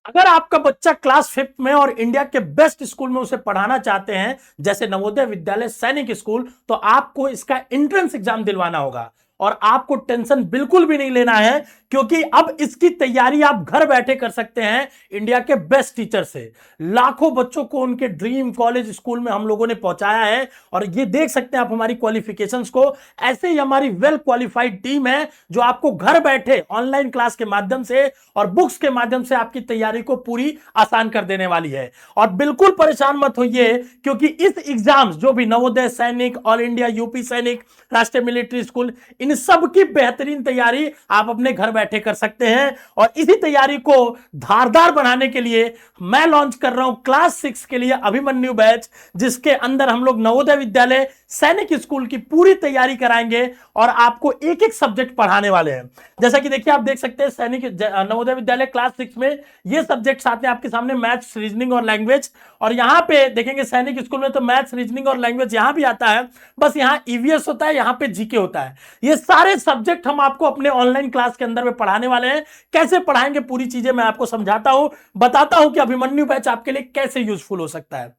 अगर आपका बच्चा क्लास 5th में और इंडिया के बेस्ट स्कूल में उसे पढ़ाना चाहते हैं, जैसे नवोदय विद्यालय सैनिक स्कूल, तो आपको इसका एंट्रेंस एग्जाम दिलवाना होगा और आपको टेंशन बिल्कुल भी नहीं लेना है, क्योंकि अब इसकी तैयारी आप घर बैठे कर सकते हैं इंडिया के बेस्ट टीचर से। लाखों बच्चों को उनके ड्रीम कॉलेज स्कूल में हम लोगों ने पहुंचाया है और ये देख सकते हैं आप हमारी क्वालिफिकेशंस को। ऐसे ही हमारी वेल क्वालिफाइड टीम है जो आपको घर बैठे ऑनलाइन क्लास के माध्यम से और बुक्स के माध्यम से आपकी तैयारी को पूरी आसान कर देने वाली है। और बिल्कुल परेशान मत होइए, क्योंकि इस एग्जाम्स जो भी नवोदय सैनिक, ऑल इंडिया यूपी सैनिक, राष्ट्रीय मिलिट्री स्कूल, इन सब की बेहतरीन तैयारी आप अपने घर बैठे कर सकते हैं। और इसी तैयारी को धारदार बनाने के लिए मैं लॉन्च कर रहा हूं क्लास 6 के लिए अभिमन्यु बैच, जिसके अंदर हम लोग नवोदय विद्यालय सैनिक स्कूल की पूरी तैयारी कराएंगे और आपको एक एक सब्जेक्ट पढ़ाने वाले हैं। जैसा कि देखिए, आप देख सकते हैं सैनिक नवोदय विद्यालय क्लास 6 में ये सब्जेक्ट्स आते हैं आपके सामने, मैथ्स, रीजनिंग और लैंग्वेज। और यहां पे देखेंगे सैनिक स्कूल में तो मैथ्स, रीजनिंग और लैंग्वेज यहां भी आता है, बस यहां ईवीएस होता है, यहां पे जीके होता है। ये सारे सब्जेक्ट हम आपको अपने ऑनलाइन क्लास के अंदर में पढ़ाने वाले हैं। कैसे पढ़ाएंगे पूरी चीजें मैं आपको समझाता हूं, बताता हूं कि अभिमन्यु बैच आपके लिए कैसे यूजफुल हो सकता है।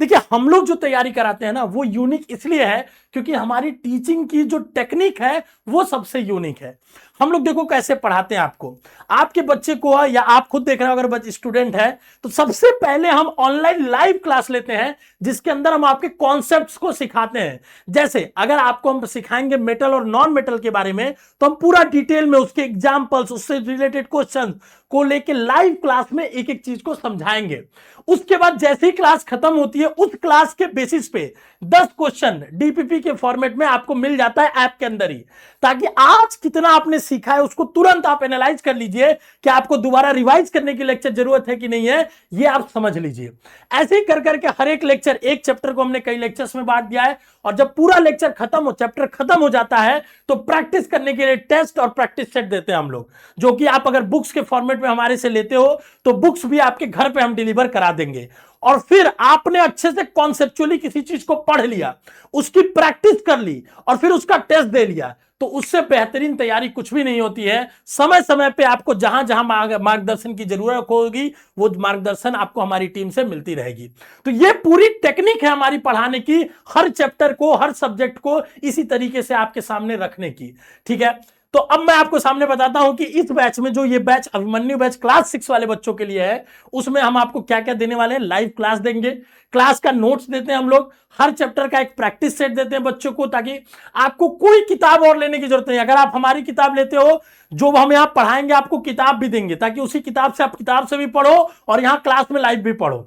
देखिए, हम लोग जो तैयारी कराते हैं ना, वो यूनिक इसलिए है क्योंकि हमारी टीचिंग की जो टेक्निक है वो सबसे यूनिक है। हम लोग देखो कैसे पढ़ाते हैं आपको, आपके बच्चे को, या आप खुद देख रहे हो अगर स्टूडेंट है, तो सबसे पहले हम ऑनलाइन लाइव क्लास लेते हैं जिसके अंदर हम आपके कॉन्सेप्ट्स को सिखाते हैं। जैसे अगर आपको हम सिखाएंगे मेटल और नॉन मेटल के बारे में, तो हम पूरा डिटेल में उसके एग्जाम्पल्स, उससे रिलेटेड क्वेश्चन को लेके लाइव क्लास में एक एक चीज को समझाएंगे। उसके बाद जैसे ही क्लास खत्म होती है, उस क्लास के बेसिस पे 10 क्वेश्चन डीपीपी के फॉर्मेट में आपको मिल जाता है ऐप के अंदर ही, ताकि आज कितना आपने सीखा है उसको तुरंत आप एनालाइज कर लीजिए कि आपको दोबारा रिवाइज करने की लेक्चर जरूरत है कि नहीं है, ये आप समझ लीजिए। ऐसे ही कर करके हर एक लेक्चर, एक चैप्टर को हमने कई लेक्चर्स में बांट दिया है, और जब पूरा लेक्चर खत्म हो, चैप्टर खत्म हो जाता है, तो प्रैक्टिस करने के लिए टेस्ट और प्रैक्टिस सेट देते हैं हम लोग, जो कि आप अगर बुक्स के फॉर्मेट में हमारे से लेते हो तो बुक्स भी आपके घर पे हम डिलीवर करा देंगे। और फिर आपने अच्छे से कॉन्सेप्चुअली किसी चीज को पढ़ लिया, उसकी प्रैक्टिस कर ली और फिर उसका टेस्ट दे लिया, तो उससे बेहतरीन तैयारी कुछ भी नहीं होती है। समय समय पे आपको जहां जहां मार्गदर्शन की जरूरत होगी, वो मार्गदर्शन आपको हमारी टीम से मिलती रहेगी। तो ये पूरी टेक्निक है हमारी पढ़ाने की, हर चैप्टर को, हर सब्जेक्ट को इसी तरीके से आपके सामने रखने की। ठीक है, तो अब मैं आपको सामने बताता हूं कि इस बैच में, जो ये बैच अभिमन्यु बैच क्लास 6 वाले बच्चों के लिए है, उसमें हम आपको क्या क्या देने वाले हैं। लाइव क्लास देंगे, क्लास का नोट्स देते हैं हम लोग, हर चैप्टर का एक प्रैक्टिस सेट देते हैं बच्चों को, ताकि आपको कोई किताब और लेने की जरूरत नहीं। अगर आप हमारी किताब लेते हो, जो हम यहां पढ़ाएंगे आपको किताब भी देंगे, ताकि उसी किताब से आप किताब से भी पढ़ो और यहां क्लास में लाइव भी पढ़ो,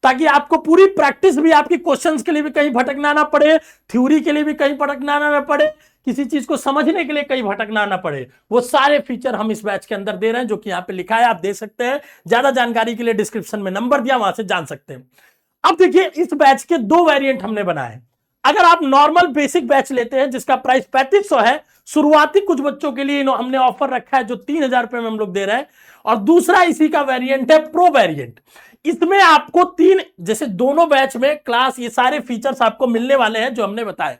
ताकि आपको पूरी प्रैक्टिस भी, आपकी क्वेश्चंस के लिए भी कहीं भटकना ना पड़े, थ्योरी के लिए भी कहीं भटकना ना पड़े, किसी चीज को समझने के लिए कहीं भटकना ना पड़े। वो सारे फीचर हम इस बैच के अंदर दे रहे हैं, जो कि यहां पे लिखा है, आप दे सकते हैं। ज्यादा जानकारी के लिए डिस्क्रिप्शन में नंबर दिया, वहां से जान सकते हैं। अब देखिए, इस बैच के 2 वेरिएंट हमने बनाए। अगर आप नॉर्मल बेसिक बैच लेते हैं जिसका प्राइस 3500 है, शुरुआती कुछ बच्चों के लिए हमने ऑफर रखा है जो 3000 रुपए में हम लोग दे रहे हैं। और दूसरा इसी का वेरिएंट है प्रो वेरिएंट। इसमें आपको 3, जैसे दोनों बैच में क्लास, ये सारे फीचर्स आपको मिलने वाले हैं जो हमने बताए,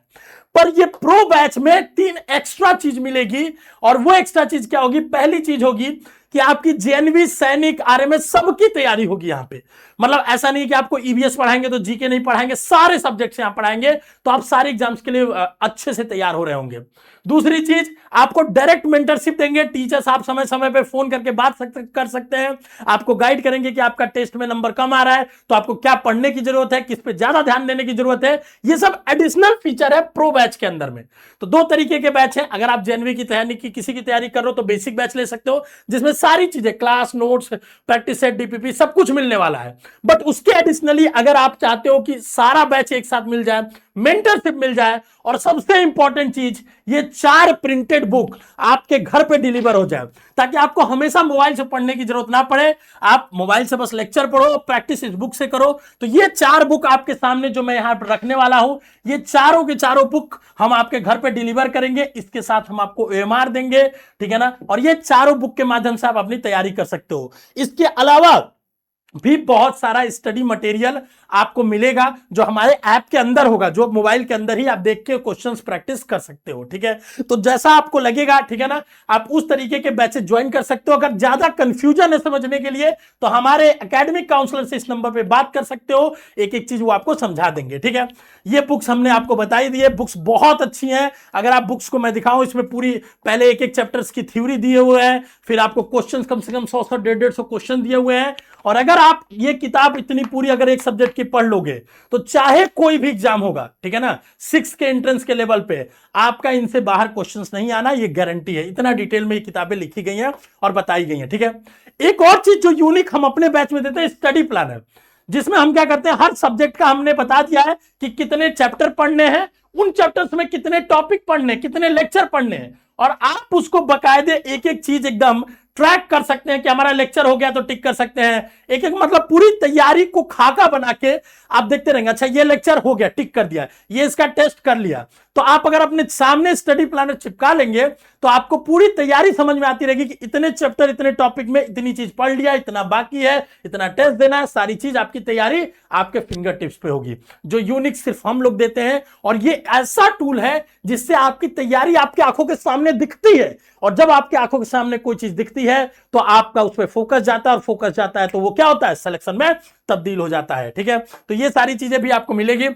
पर ये प्रो बैच में 3 एक्स्ट्रा चीज मिलेगी। और वो एक्स्ट्रा चीज क्या होगी? पहली चीज होगी कि आपकी जेएनवी, सैनिक, आरएमएस सबकी तैयारी होगी यहां पे। मतलब ऐसा नहीं कि आपको ईवीएस पढ़ाएंगे तो जीके नहीं पढ़ाएंगे, सारे सब्जेक्ट्स यहां पढ़ाएंगे, तो आप सारे एग्जाम्स के लिए अच्छे से तैयार हो रहे होंगे। दूसरी चीज, आपको डायरेक्ट मेंटरशिप देंगे, टीचर्स आप समय समय पे फोन करके बात कर सकते हैं, आपको गाइड करेंगे कि आपका टेस्ट में नंबर कम आ रहा है तो आपको क्या पढ़ने की जरूरत है, किस पे ज्यादा ध्यान देने की जरूरत है। ये सब एडिशनल फीचर है प्रो बैच के अंदर में। तो 2 तरीके के बैच है। अगर आप जेएनवी की तैयारी की, किसी की तैयारी कर रहे हो, तो बेसिक बैच ले सकते हो, जिसमें सारी चीजें, class, notes, practice set, DPP, सब कुछ मिलने वाला है। बट उसके एडिशनली अगर आप चाहते हो कि सारा बैच एक साथ मिल जाए, मेंटरशिप मिल जाए, और सबसे इंपॉर्टेंट चीज, ये 4 प्रिंटेड बुक आपके घर पे डिलीवर हो जाए, ताकि आपको हमेशा मोबाइल से पढ़ने की जरूरत ना पड़े, आप मोबाइल से बस लेक्चर पढ़ो, प्रैक्टिस इस बुक से करो। तो ये 4 बुक आपके सामने जो मैं यहां पर रखने वाला हूं, ये चारों के चारों बुक हम आपके घर पे डिलीवर करेंगे। इसके साथ हम आपको ओएमआर देंगे, ठीक है ना, और ये चारों बुक के माध्यम से आप अपनी तैयारी कर सकते हो। इसके अलावा भी बहुत सारा स्टडी मटेरियल आपको मिलेगा जो हमारे ऐप के अंदर होगा, जो मोबाइल के अंदर ही आप देख के क्वेश्चंस प्रैक्टिस कर सकते हो। ठीक है, तो जैसा आपको लगेगा, ठीक है ना, आप उस तरीके के बैचेस ज्वाइन कर सकते हो। अगर ज्यादा कंफ्यूजन है समझने के लिए तो हमारे एकेडमिक काउंसलर से इस नंबर पे बात कर सकते हो, एक एक चीज वो आपको समझा देंगे। ठीक है, ये बुक्स हमने आपको बताई दी है, बुक्स बहुत अच्छी हैं। अगर आप बुक्स को मैं दिखाऊं, इसमें पूरी पहले एक एक चैप्टर्स की थ्योरी दिए हुए हैं, फिर आपको क्वेश्चंस कम से कम 100 150 क्वेश्चन दिए हुए हैं। और अगर आप ये किताब इतनी पूरी अगर एक सब्जेक्ट की पढ़ लोगे तो चाहे कोई भी एग्जाम होगा, ठीक है ना, 6 के एंट्रेंस के लेवल पे, आपका इनसे बाहर क्वेश्चंस नहीं आना, ये गारंटी है। इतना डिटेल में ये किताबें लिखी गई हैं और बताई गई हैं। ठीक है, एक और चीज जो यूनिक हम अपने बैच में देते हैं, स्टडी प्लानर, जिसमें हम क्या करते हैं, हर सब्जेक्ट का हमने बता दिया है कि कितने चैप्टर पढ़ने हैं, उन चैप्टर्स में कितने टॉपिक पढ़ने, कितने लेक्चर पढ़ने हैं, और आप उसको बकायदे एक एक चीज एकदम ट्रैक कर सकते हैं कि हमारा लेक्चर हो गया तो टिक कर सकते हैं। एक एक मतलब पूरी तैयारी को खाका बना के आप देखते रहेंगे, अच्छा ये लेक्चर हो गया, टिक कर दिया, ये इसका टेस्ट कर लिया। तो आप अगर अपने सामने स्टडी प्लानर चिपका लेंगे तो आपको पूरी तैयारी समझ में आती रहेगी कि इतने चैप्टर, इतने टॉपिक में इतनी चीज पढ़ लिया, इतना बाकी है, इतना टेस्ट देना है, सारी चीज आपकी तैयारी आपके फिंगर टिप्स पे होगी, जो यूनिक सिर्फ हम लोग देते हैं। और ये ऐसा टूल है जिससे आपकी तैयारी आपकी आंखों के सामने दिखती है, और जब आपकी आंखों के सामने कोई चीज दिखती है तो आपका उस पर फोकस जाता है, और फोकस जाता है तो वो क्या होता है, सिलेक्शन में तब्दील हो जाता है। ठीक है, तो ये सारी चीजें भी आपको मिलेगी।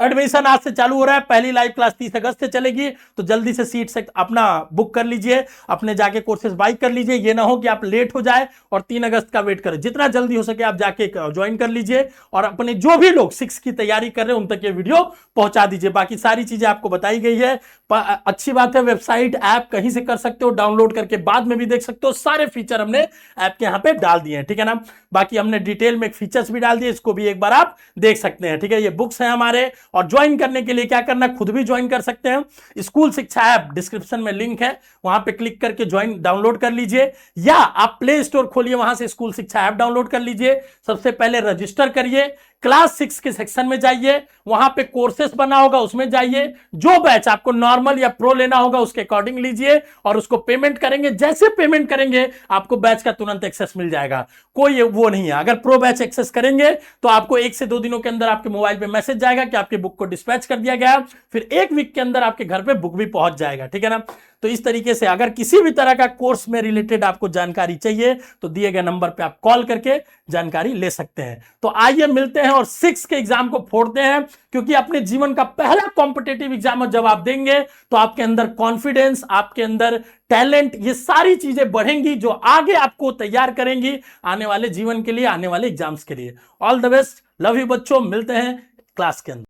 एडमिशन आज से चालू हो रहा है, पहली लाइव क्लास 30 अगस्त से चलेगी, तो जल्दी से सीट से अपना बुक कर लीजिए, अपने जाके कोर्सेज बाई कर लीजिए। ये ना हो कि आप लेट हो जाए और 3 अगस्त का वेट करें, जितना जल्दी हो सके आप जाके ज्वाइन कर लीजिए, और अपने जो भी लोग 6 की तैयारी कर रहे हैं उन तक ये वीडियो पहुंचा दीजिए। बाकी सारी चीजें आपको बताई गई है। अच्छी बात है, वेबसाइट ऐप कहीं से कर सकते हो, डाउनलोड करके बाद में भी देख सकते हो, सारे फीचर हमने ऐप के यहाँ पे डाल दिए हैं। ठीक है ना, बाकी हमने डिटेल में फीचर्स भी डाल दिए, इसको भी एक बार आप देख सकते हैं। ठीक है, ये बुक्स हैं हमारे, और ज्वाइन करने के लिए क्या करना, खुद भी ज्वाइन कर सकते हैं। स्कूल शिक्षा ऐप डिस्क्रिप्शन में लिंक है, वहां पे क्लिक करके ज्वाइन डाउनलोड कर लीजिए, या आप प्ले स्टोर खोलिए, वहां से स्कूल शिक्षा ऐप डाउनलोड कर लीजिए। सबसे पहले रजिस्टर करिए, क्लास 6 के सेक्शन में जाइए, वहां पे कोर्सेस बना होगा उसमें जाइए, जो बैच आपको नॉर्मल या प्रो लेना होगा उसके अकॉर्डिंग लीजिए, और उसको पेमेंट करेंगे। जैसे पेमेंट करेंगे आपको बैच का तुरंत एक्सेस मिल जाएगा, कोई वो नहीं है। अगर प्रो बैच एक्सेस करेंगे तो आपको 1 से 2 दिनों के अंदर आपके मोबाइल पे मैसेज जाएगा कि आपके बुक को डिस्पैच कर दिया गया, फिर 1 वीक के अंदर आपके घर पे बुक भी पहुंच जाएगा। ठीक है ना, तो इस तरीके से अगर किसी भी तरह का कोर्स में रिलेटेड आपको जानकारी चाहिए तो दिए गए नंबर पे आप कॉल करके जानकारी ले सकते हैं। तो आइए मिलते हैं और 6 के एग्जाम को फोड़ते हैं, क्योंकि अपने जीवन का पहला कॉम्पिटेटिव एग्जाम जब आप देंगे तो आपके अंदर कॉन्फिडेंस, आपके अंदर टैलेंट, ये सारी चीजें बढ़ेंगी जो आगे आपको तैयार करेंगी आने वाले जीवन के लिए, आने वाले एग्जाम्स के लिए। All the best, love you बच्चों, मिलते हैं क्लास के अंदर।